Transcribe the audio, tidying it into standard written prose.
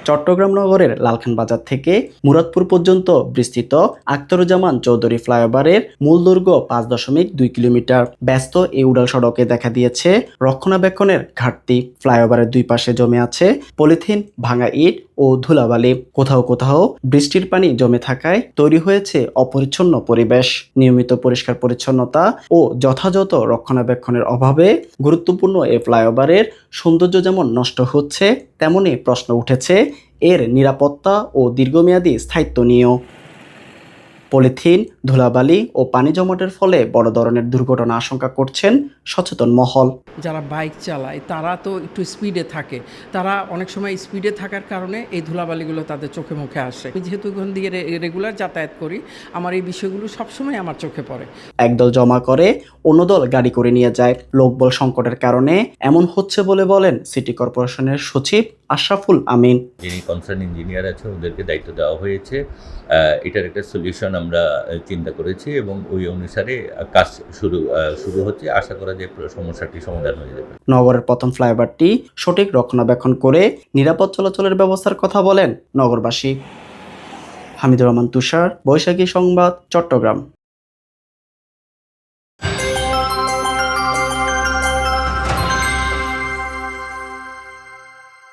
চট্টগ্রাম নগরের লালখান বাজার থেকে মুরাদপুর পর্যন্ত বিস্তৃত আখতারুজ্জামান চৌধুরী ফ্লাইওভারের মূল দৈর্ঘ্য 5.2 কিলোমিটার। ব্যস্ত এই উড়াল সড়কে দেখা দিয়েছে রক্ষণাবেক্ষণের ঘাটতি। ফ্লাইওভারের দুই পাশে জমে আছে পলিথিন, ভাঙা ইট ও ধুলাবালি। কোথাও কোথাও বৃষ্টির পানি জমে থাকায় তৈরি হয়েছে অপরিচ্ছন্ন পরিবেশ। নিয়মিত পরিষ্কার পরিচ্ছন্নতা ও যথাযথ রক্ষণাবেক্ষণের অভাবে গুরুত্বপূর্ণ এই ফ্লাইওভারের সৌন্দর্য যেমন নষ্ট হচ্ছে, তেমনি প্রশ্ন উঠেছে এর নিরাপত্তা ও দীর্ঘমেয়াদী স্থায়িত্ব নিয়েও। পলিথিন, ধুলাবালি ও পানি জমাটের ফলে বড় ধরনের দুর্ঘটনা আশঙ্কা করছেন সচেতন মহল। যারা বাইক চালায় তারা তো একটু স্পিডে থাকে, তারা অনেক সময় স্পিডে থাকার কারণে এই ধুলাবালিগুলো তাদের চোখে মুখে আসে। আমি যেহেতু ওখান দিয়ে রেগুলার যাতায়াত করি, আমার এই বিষয়গুলো সবসময় আমার চোখে পড়ে। একদল জমা করে, অন্য দল গাড়ি করে নিয়ে যায়। লোকবল সংকটের কারণে এমন হচ্ছে বলে বলেন সিটি কর্পোরেশনের সচিব আশরাফুল আমিন। যিনি কনসার্ন ইঞ্জিনিয়ার আছে ওদেরকে দায়িত্ব দেওয়া হয়েছে। এটার একটা সলিউশন আমরা চিন্তা করেছি এবং ওই অনুসারে কাজ শুরু হচ্ছে। আশা করা যায় সমস্যাটি সমাধান হয়ে যাবে। নগরের প্রথম ফ্লাইওভারটি সঠিক রক্ষণাবেক্ষণ করে নিরাপদ চলাচলের ব্যবস্থার কথা বলেন নগরবাসী। হামিদুর রহমান তুষার, বৈশাখী সংবাদ, চট্টগ্রাম।